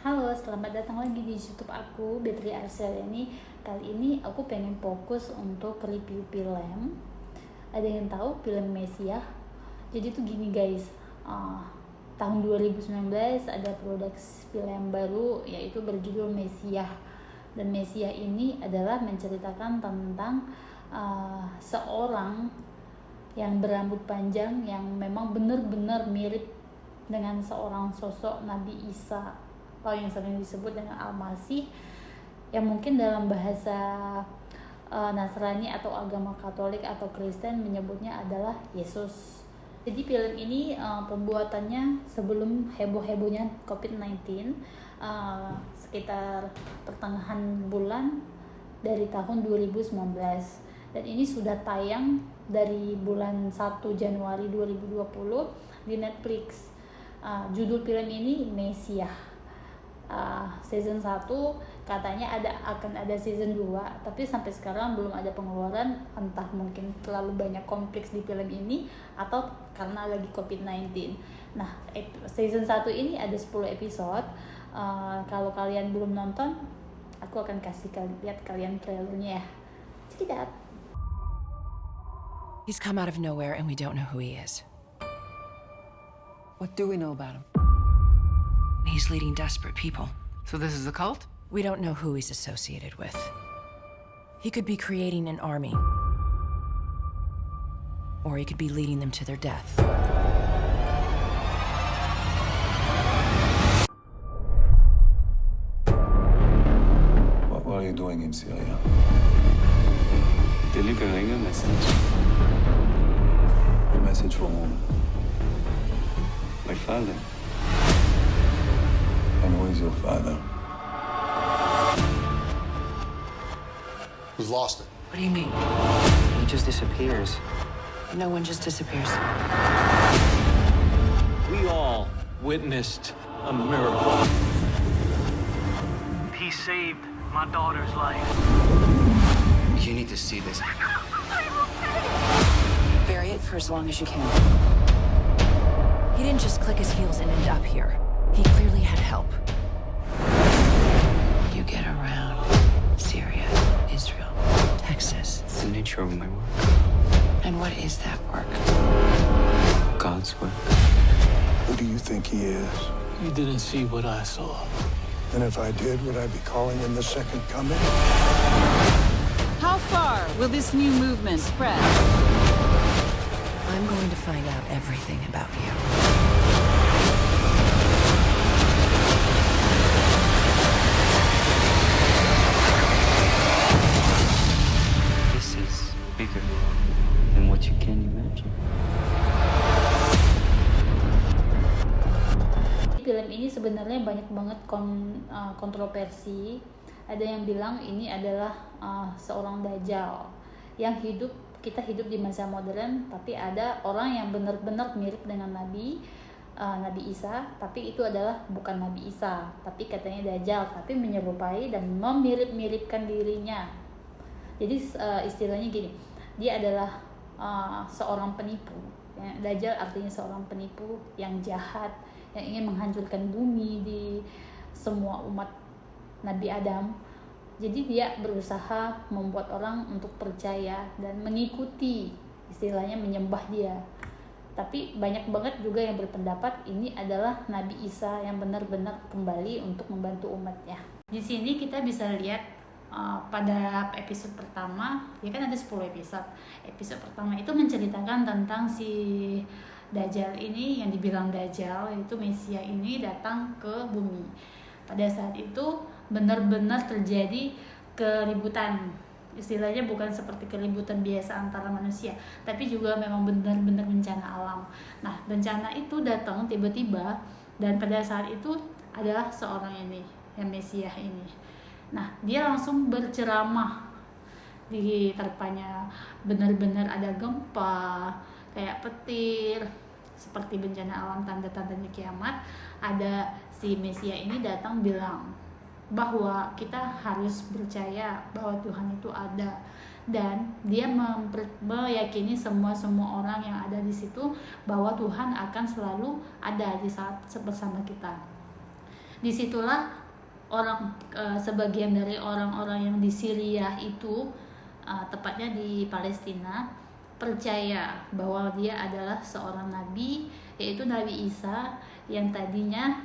Halo, selamat datang lagi di YouTube aku, Betri Arsyaliani. Kali ini aku pengen fokus untuk review film. Ada yang tahu film Mesiah? Jadi tuh gini guys, tahun 2019 ada produk film baru yaitu berjudul Mesiah. Dan Mesiah ini adalah menceritakan tentang seorang yang berambut panjang yang memang benar-benar mirip dengan seorang sosok Nabi Isa atau yang sering disebut dengan Al-Masih, yang mungkin dalam bahasa Nasrani atau agama Katolik atau Kristen menyebutnya adalah Yesus. Jadi film ini pembuatannya sebelum heboh-hebohnya COVID-19, sekitar pertengahan bulan dari tahun 2019, dan ini sudah tayang dari bulan 1 Januari 2020 di Netflix. Judul film ini Mesiah. Season 1 katanya akan ada season 2, tapi sampai sekarang belum ada pengeluaran, entah mungkin terlalu banyak kompleks di film ini atau karena lagi COVID-19. Nah, season 1 ini ada 10 episode. Kalau kalian belum nonton, aku akan kasih lihat kalian trailernya ya. Check it out. He's come out of nowhere and we don't know who he is. What do we know about him? He's leading desperate people. So this is a cult? We don't know who he's associated with. He could be creating an army. Or he could be leading them to their death. What are you doing in Syria? Delivering a message. A message from whom? My father. And who is your father? We've lost it. What do you mean? He just disappears. No one just disappears. We all witnessed a miracle. He saved my daughter's life. You need to see this. Bury it for as long as you can. He didn't just click his heels and end up here. He clearly had help. You get around Syria, Israel, Texas. It's the nature of my work. And what is that work? God's work. Who do you think he is? You didn't see what I saw. And if I did, would I be calling him the second coming? How far will this new movement spread? I'm going to find out everything about you. This is bigger than what you can imagine. Film ini sebenarnya banyak banget kontroversi. Ada yang bilang ini adalah seorang dajjal yang kita hidup di masa modern, tapi ada orang yang benar-benar mirip dengan Nabi Isa, tapi itu adalah bukan Nabi Isa, tapi katanya dajjal, tapi menyerupai dan memirip-miripkan dirinya. Jadi istilahnya gini, dia adalah seorang penipu. Dajjal artinya seorang penipu yang jahat, yang ingin menghancurkan bumi di semua umat Nabi Adam. Jadi dia berusaha membuat orang untuk percaya dan mengikuti, istilahnya menyembah dia. Tapi banyak banget juga yang berpendapat ini adalah Nabi Isa yang benar-benar kembali untuk membantu umatnya. Di sini kita bisa lihat pada episode pertama, ya kan ada 10 episode. Episode pertama itu menceritakan tentang si Dajjal ini, yang dibilang Dajjal, yaitu Mesias ini datang ke bumi. Pada saat itu benar-benar terjadi keributan. Istilahnya bukan seperti keributan biasa antara manusia, tapi juga memang benar-benar bencana alam. Nah, bencana itu datang tiba-tiba, dan pada saat itu adalah seorang ini, yang Mesias ini. Nah, dia langsung berceramah di terpanya. Benar-benar ada gempa, kayak petir, seperti bencana alam, tanda-tandanya kiamat. Ada si Mesias ini datang bilang bahwa kita harus percaya bahwa Tuhan itu ada, dan dia meyakini semua orang yang ada di situ bahwa Tuhan akan selalu ada di saat bersama kita. Disitulah sebagian dari orang-orang yang di Syria itu, tepatnya di Palestina, percaya bahwa dia adalah seorang nabi, yaitu Nabi Isa, yang tadinya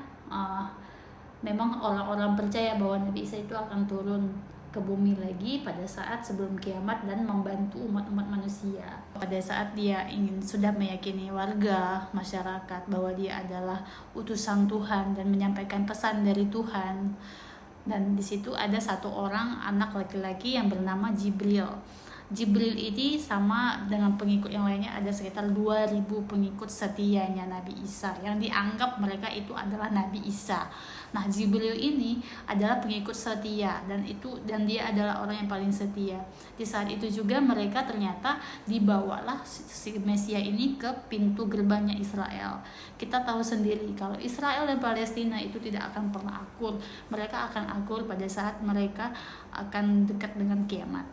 memang orang-orang percaya bahwa Nabi Isa itu akan turun ke bumi lagi pada saat sebelum kiamat dan membantu umat-umat manusia. Pada saat dia sudah meyakini warga masyarakat bahwa dia adalah utusan Tuhan dan menyampaikan pesan dari Tuhan. Dan di situ ada satu orang anak laki-laki yang bernama Jibril. Jibril ini sama dengan pengikut yang lainnya, ada sekitar 2000 pengikut setianya Nabi Isa yang dianggap mereka itu adalah Nabi Isa. Nah, Jibril ini adalah pengikut setia dan dia adalah orang yang paling setia. Di saat itu juga mereka ternyata dibawalah si Mesia ini ke pintu gerbangnya Israel. Kita tahu sendiri kalau Israel dan Palestina itu tidak akan pernah akur. Mereka akan akur pada saat mereka akan dekat dengan kiamat.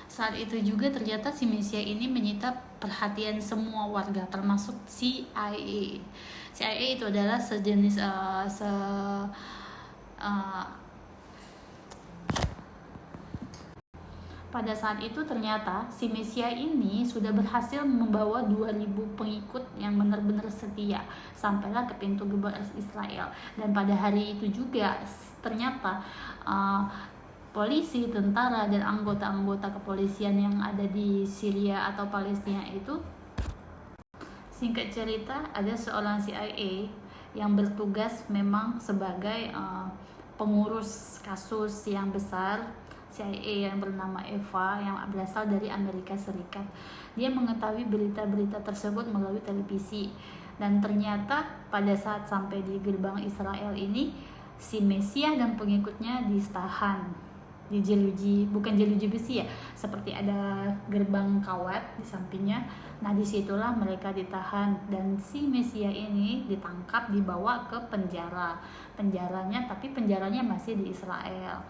Saat itu juga ternyata si Mesia ini menyita perhatian semua warga, termasuk CIA. CIA itu adalah sejenis pada saat itu ternyata si Mesia ini sudah berhasil membawa 2000 pengikut yang benar-benar setia sampailah ke pintu gerbang Israel. Dan pada hari itu juga ternyata polisi, tentara, dan anggota-anggota kepolisian yang ada di Syria atau Palestina itu, singkat cerita, ada seorang CIA yang bertugas memang sebagai pengurus kasus yang besar. CIA yang bernama Eva yang berasal dari Amerika Serikat. Dia mengetahui berita-berita tersebut melalui televisi, dan ternyata pada saat sampai di gerbang Israel ini, si Mesia dan pengikutnya ditahan di jeruji, bukan jeruji besi ya, seperti ada gerbang kawat di sampingnya. Nah, disitulah mereka ditahan dan si Mesia ini ditangkap, dibawa ke penjaranya, tapi penjaranya masih di Israel.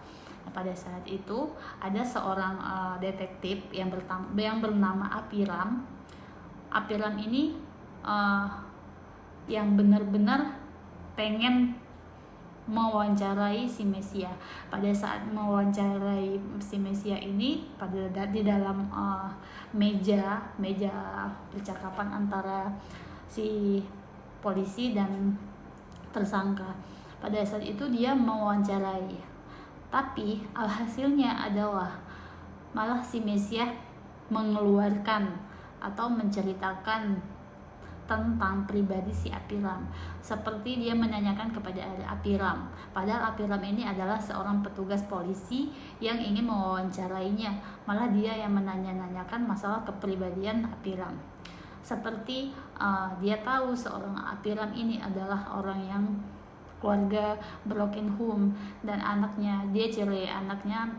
Nah, pada saat itu ada seorang detektif yang bernama Apiram. Apiram ini yang benar-benar pengen mewawancarai si Mesia. Pada saat mewawancarai si Mesia ini, di dalam meja percakapan antara si polisi dan tersangka. Pada saat itu dia mewawancarai, tapi alhasilnya adalah malah si Mesia mengeluarkan atau menceritakan tentang pribadi si Apiram, seperti dia menanyakan kepada Apiram, padahal Apiram ini adalah seorang petugas polisi yang ingin mewawancarainya, malah dia yang menanyakan masalah kepribadian Apiram, seperti dia tahu seorang Apiram ini adalah orang yang keluarga broken home dan anaknya, dia cerai anaknya.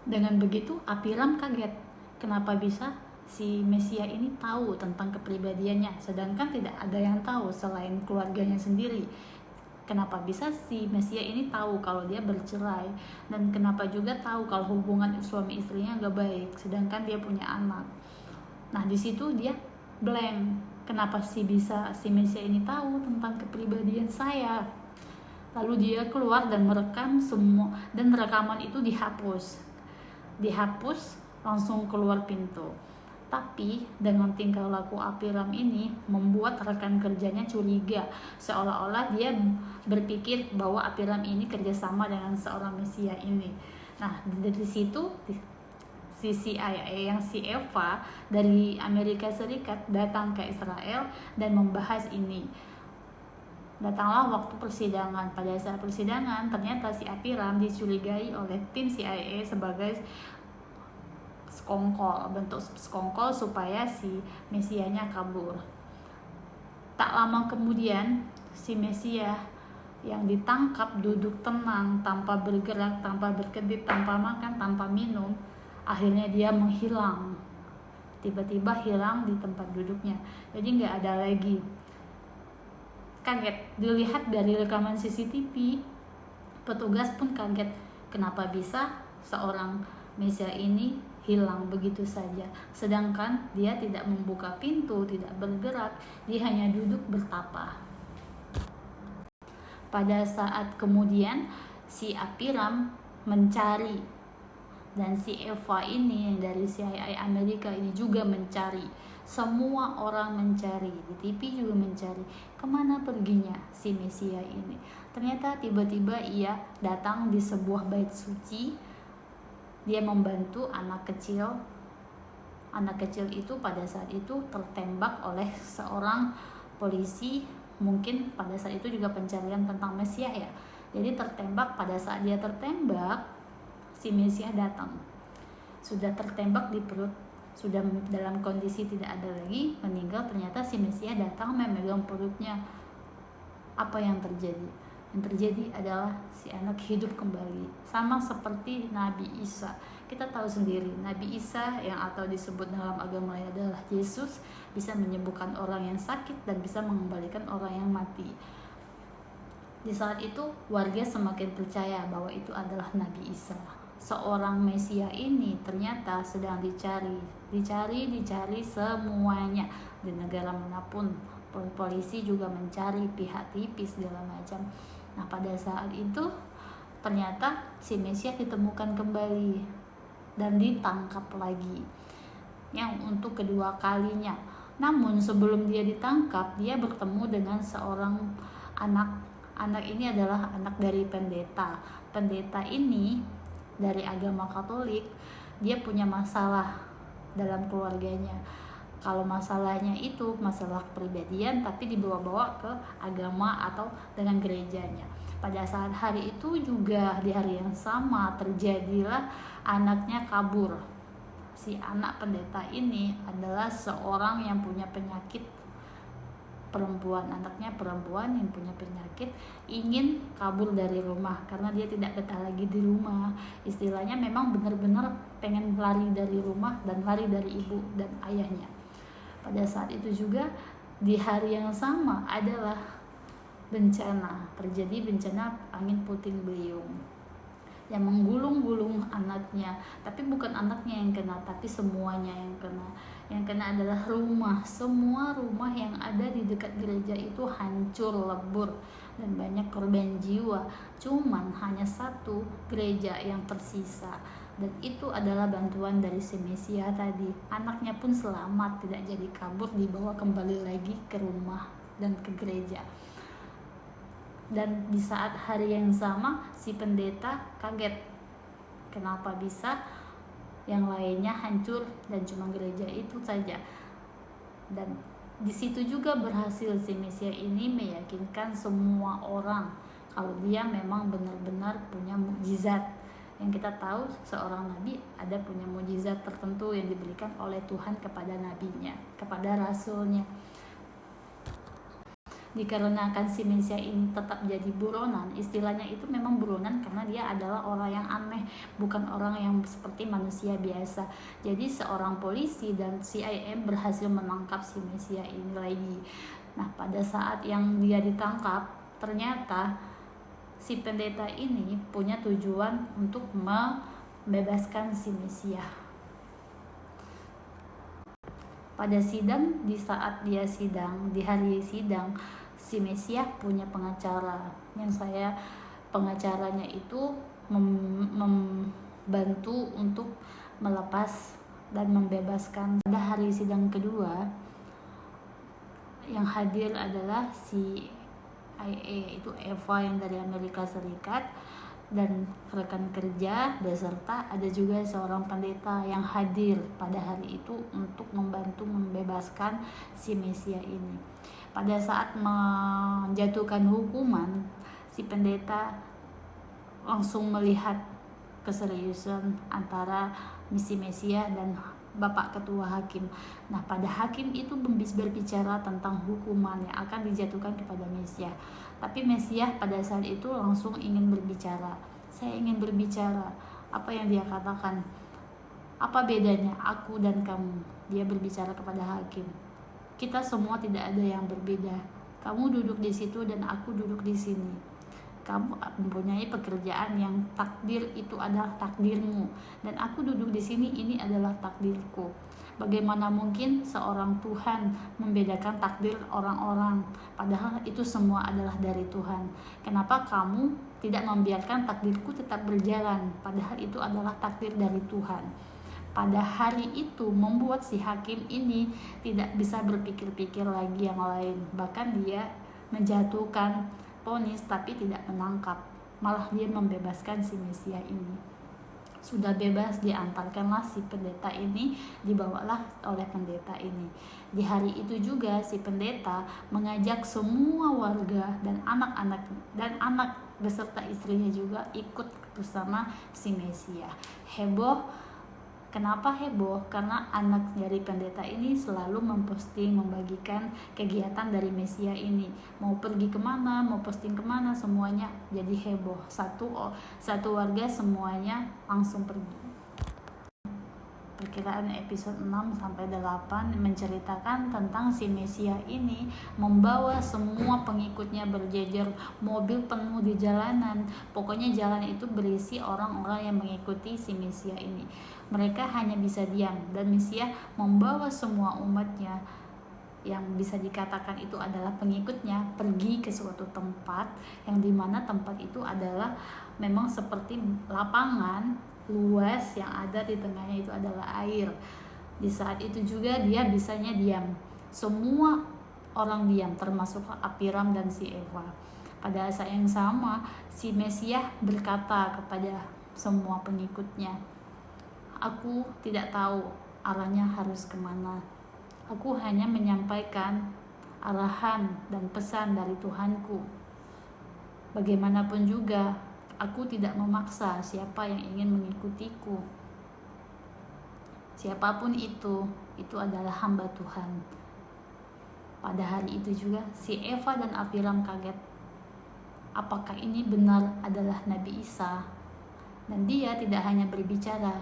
Dengan begitu Apiram kaget, kenapa bisa si Mesia ini tahu tentang kepribadiannya, sedangkan tidak ada yang tahu selain keluarganya sendiri. Kenapa bisa si Mesia ini tahu kalau dia bercerai, dan kenapa juga tahu kalau hubungan suami istrinya gak baik, sedangkan dia punya anak. Nah, di situ dia blank. Kenapa si Mesia ini tahu tentang kepribadian saya? Lalu dia keluar dan merekam semua, dan rekaman itu dihapus langsung keluar pintu. Tapi dengan tingkah laku Apiram ini membuat rekan kerjanya curiga, seolah-olah dia berpikir bahwa Apiram ini kerjasama dengan seorang Mesia ini. Nah, dari situ si CIA yang si Eva dari Amerika Serikat datang ke Israel dan membahas ini. Datanglah waktu persidangan. Pada saat persidangan ternyata si Apiram dicurigai oleh tim CIA sebagai bentuk sekongkol supaya si Mesianya kabur. Tak lama kemudian si Mesia yang ditangkap duduk tenang, tanpa bergerak, tanpa berkedip, tanpa makan, tanpa minum. Akhirnya dia menghilang, tiba-tiba hilang di tempat duduknya, jadi nggak ada lagi. Kaget, dilihat dari rekaman CCTV, petugas pun kaget, kenapa bisa seorang Mesia ini hilang begitu saja, sedangkan dia tidak membuka pintu, tidak bergerak, dia hanya duduk bertapa. Pada saat kemudian si Apiram mencari, dan si Eva ini yang dari CIA Amerika ini juga mencari. Semua orang mencari, di TV juga mencari. Kemana perginya si Mesia ini? Ternyata tiba-tiba ia datang di sebuah bait suci. Dia membantu anak kecil. Anak kecil itu pada saat itu tertembak oleh seorang polisi. Mungkin pada saat itu juga pencarian tentang Mesias ya. Jadi tertembak, pada saat dia tertembak, si Mesias datang. Sudah tertembak di perut, sudah dalam kondisi tidak ada lagi, meninggal. Ternyata si Mesias datang memegang perutnya. Apa yang terjadi? Yang terjadi adalah si anak hidup kembali, sama seperti Nabi Isa. Kita tahu sendiri, Nabi Isa yang atau disebut dalam agama lain adalah Yesus, bisa menyembuhkan orang yang sakit dan bisa mengembalikan orang yang mati. Di saat itu warga semakin percaya bahwa itu adalah Nabi Isa. Seorang Mesia ini ternyata sedang dicari semuanya di negara manapun. Polisi juga mencari, pihak TV segala macam. Nah, pada saat itu ternyata si Mesias ditemukan kembali dan ditangkap lagi yang untuk kedua kalinya. Namun sebelum dia ditangkap, dia bertemu dengan seorang anak. Anak ini adalah anak dari pendeta. Pendeta ini dari agama Katolik. Dia punya masalah dalam keluarganya. Kalau masalahnya itu masalah kepribadian, tapi dibawa-bawa ke agama atau dengan gerejanya. Pada saat hari itu juga di hari yang sama terjadilah anaknya kabur. Si anak pendeta ini adalah seorang yang punya penyakit perempuan. Anaknya perempuan yang punya penyakit, ingin kabur dari rumah karena dia tidak betah lagi di rumah. Istilahnya memang benar-benar pengen lari dari rumah dan lari dari ibu dan ayahnya. Pada saat itu juga di hari yang sama adalah bencana, terjadi bencana angin puting beliung yang menggulung-gulung anaknya. Tapi bukan anaknya yang kena, tapi semuanya yang kena. Yang kena adalah rumah. Semua rumah yang ada di dekat gereja itu hancur lebur dan banyak korban jiwa. Cuman hanya satu gereja yang tersisa, dan itu adalah bantuan dari si Mesia tadi. Anaknya pun selamat, tidak jadi kabur, dibawa kembali lagi ke rumah dan ke gereja. Dan di saat hari yang sama si pendeta kaget, kenapa bisa yang lainnya hancur dan cuma gereja itu saja. Dan di situ juga berhasil si Mesia ini meyakinkan semua orang kalau dia memang benar-benar punya mukjizat. Yang kita tahu seorang nabi ada punya mukjizat tertentu yang diberikan oleh Tuhan kepada nabinya, kepada rasulnya. Dikarenakan si Mesia ini tetap jadi buronan, istilahnya itu memang buronan karena dia adalah orang yang aneh, bukan orang yang seperti manusia biasa. Jadi seorang polisi dan CIA berhasil menangkap si Mesia ini lagi. Nah, pada saat yang dia ditangkap, ternyata si pendeta ini punya tujuan untuk membebaskan si Mesia. Pada sidang, di saat dia sidang, di hari sidang, si Mesia punya pengacara. Yang pengacaranya itu membantu untuk melepas dan membebaskan. Pada hari sidang kedua, yang hadir adalah si yaitu Eva yang dari Amerika Serikat dan rekan kerja, beserta ada juga seorang pendeta yang hadir pada hari itu untuk membantu membebaskan si Mesia ini. Pada saat menjatuhkan hukuman, si pendeta langsung melihat keseriusan antara misi Mesia dan Bapak Ketua Hakim. Nah, pada hakim itu berbicara tentang hukuman yang akan dijatuhkan kepada Mesia. Tapi Mesia pada saat itu langsung ingin berbicara. Saya ingin berbicara. Apa yang dia katakan? Apa bedanya aku dan kamu? Dia berbicara kepada hakim. Kita semua tidak ada yang berbeda. Kamu duduk di situ dan aku duduk di sini. kamu mempunyai pekerjaan yang takdir itu adalah takdirmu, dan aku duduk di sini, ini adalah takdirku. Bagaimana mungkin seorang Tuhan membedakan takdir orang-orang, padahal itu semua adalah dari Tuhan. Kenapa kamu tidak membiarkan takdirku tetap berjalan, padahal itu adalah takdir dari Tuhan. Pada hari itu membuat si hakim ini tidak bisa berpikir-pikir lagi yang lain. Bahkan dia menjatuhkan vonis tapi tidak menangkap, malah dia membebaskan si Mesia ini. Sudah bebas, diantarkanlah si pendeta ini, dibawalah oleh pendeta ini. Di hari itu juga si pendeta mengajak semua warga dan anak beserta istrinya juga ikut bersama si Mesia. Heboh. Kenapa heboh? Karena anak dari pendeta ini selalu memposting, membagikan kegiatan dari Mesia ini. Mau pergi kemana, mau posting kemana, semuanya jadi heboh. Satu warga semuanya langsung pergi. Perkiraan episode 6-8 menceritakan tentang si Mesia ini membawa semua pengikutnya berjejer, mobil penuh di jalanan. Pokoknya jalan itu berisi orang-orang yang mengikuti si Mesia ini. Mereka hanya bisa diam, dan Mesia membawa semua umatnya yang bisa dikatakan itu adalah pengikutnya pergi ke suatu tempat yang dimana tempat itu adalah memang seperti lapangan luas yang ada di tengahnya itu adalah air. Di saat itu juga dia bisanya diam. Semua orang diam, termasuk Apiram dan si Eva. Pada saat yang sama, si Mesia berkata kepada semua pengikutnya, "Aku tidak tahu arahnya harus kemana. Aku hanya menyampaikan arahan dan pesan dari Tuhanku. Bagaimanapun juga, aku tidak memaksa siapa yang ingin mengikutiku. Siapapun itu adalah hamba Tuhan." Pada hari itu juga, si Eva dan Apiram kaget. Apakah ini benar adalah Nabi Isa? Dan dia tidak hanya berbicara,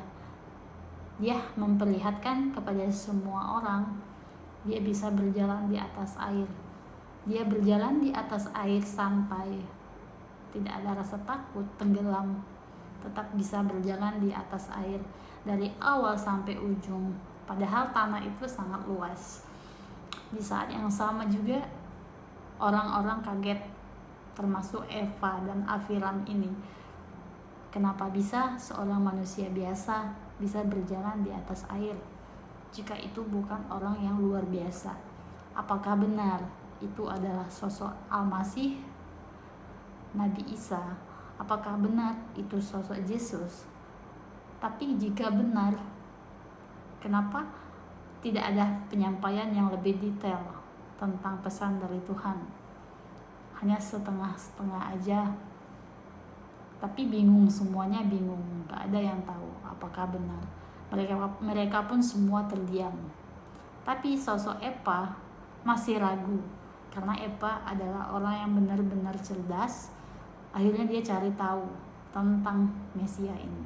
dia memperlihatkan kepada semua orang, dia bisa berjalan di atas air. Dia berjalan di atas air sampai tidak ada rasa takut, tenggelam, tetap bisa berjalan di atas air dari awal sampai ujung. Padahal tanah itu sangat luas. Di saat yang sama juga orang-orang kaget, termasuk Eva dan Apiram ini. Kenapa bisa seorang manusia biasa bisa berjalan di atas air jika itu bukan orang yang luar biasa? Apakah benar itu adalah sosok Al-Masih, Nabi Isa? Apakah benar itu sosok Yesus? Tapi jika benar, kenapa tidak ada penyampaian yang lebih detail tentang pesan dari Tuhan? Hanya setengah-setengah aja. Tapi bingung, semuanya bingung, gak ada yang tahu apakah benar. Mereka pun semua terdiam. Tapi sosok Eva masih ragu, karena Eva adalah orang yang benar-benar cerdas. Akhirnya dia cari tahu tentang Mesia ini.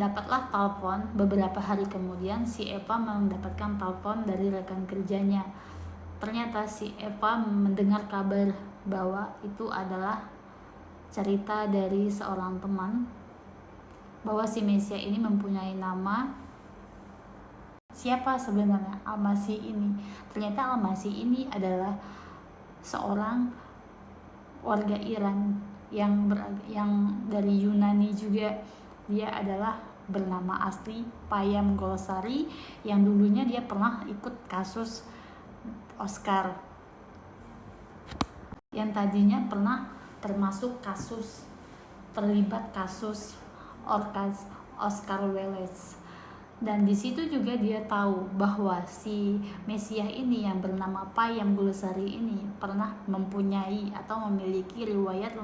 Dapatlah telepon. Beberapa hari kemudian si Eva mendapatkan telepon dari rekan kerjanya. Ternyata si Eva mendengar kabar bahwa itu adalah cerita dari seorang teman, bahwa si Mesia ini mempunyai nama. Siapa sebenarnya Al-Masih ini? Ternyata Al-Masih ini adalah seorang warga Iran yang dari Yunani juga. Dia adalah bernama asli Payam Golsari, yang dulunya dia pernah ikut kasus Oscar, yang tadinya pernah terlibat kasus Oscar Wilde. Dan di situ juga dia tahu bahwa si Mesia ini yang bernama Payam Golsari ini pernah mempunyai atau memiliki riwayat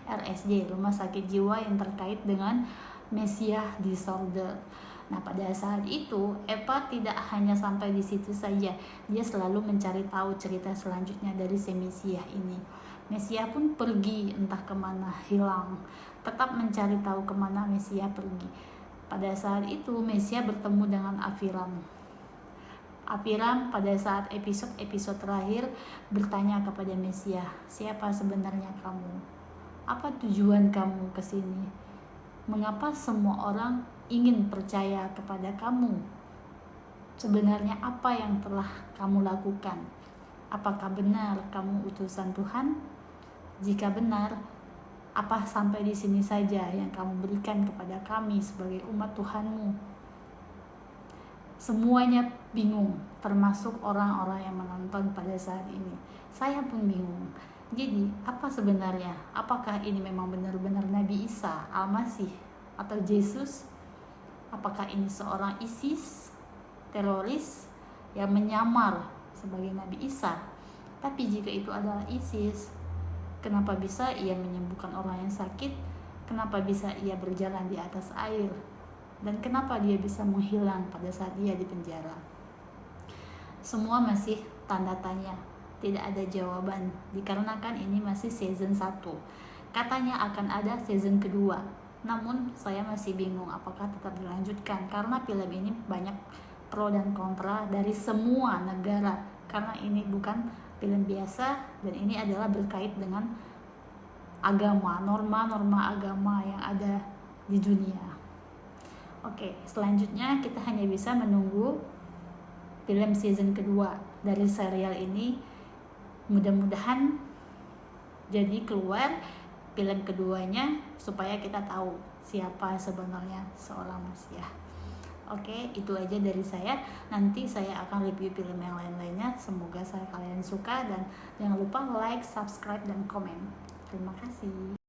RSJ, rumah sakit jiwa yang terkait dengan Mesia disorder. Nah, pada saat itu Eva tidak hanya sampai di situ saja, dia selalu mencari tahu cerita selanjutnya dari si Mesia ini. Mesia pun pergi entah kemana, hilang. Tetap mencari tahu kemana Mesia pergi. Pada saat itu Mesia bertemu dengan Apiram. Apiram pada saat episode terakhir bertanya kepada Mesia, siapa sebenarnya kamu? Apa tujuan kamu ke sini? Mengapa semua orang ingin percaya kepada kamu? Sebenarnya apa yang telah kamu lakukan? Apakah benar kamu utusan Tuhan? Jika benar, apa sampai di sini saja yang kamu berikan kepada kami sebagai umat Tuhanmu? Semuanya bingung, termasuk orang-orang yang menonton pada saat ini. Saya pun bingung. Jadi, apa sebenarnya? Apakah ini memang benar-benar Nabi Isa Al-Masih atau Yesus? Apakah ini seorang ISIS, teroris yang menyamar sebagai Nabi Isa? Tapi jika itu adalah ISIS, kenapa bisa ia menyembuhkan orang yang sakit? Kenapa bisa ia berjalan di atas air? Dan kenapa dia bisa menghilang pada saat dia di penjara? Semua masih tanda tanya, tidak ada jawaban, dikarenakan ini masih season 1. Katanya akan ada season kedua, namun saya masih bingung apakah tetap dilanjutkan, karena film ini banyak pro dan kontra dari semua negara, karena ini bukan film biasa dan ini adalah berkait dengan agama, norma-norma agama yang ada di dunia. Oke, selanjutnya kita hanya bisa menunggu film season kedua dari serial ini. Mudah-mudahan jadi keluar film keduanya supaya kita tahu siapa sebenarnya seorang Mesias. Oke, itu aja dari saya. Nanti saya akan review film yang lain-lainnya. Semoga kalian suka dan jangan lupa like, subscribe, dan komen. Terima kasih.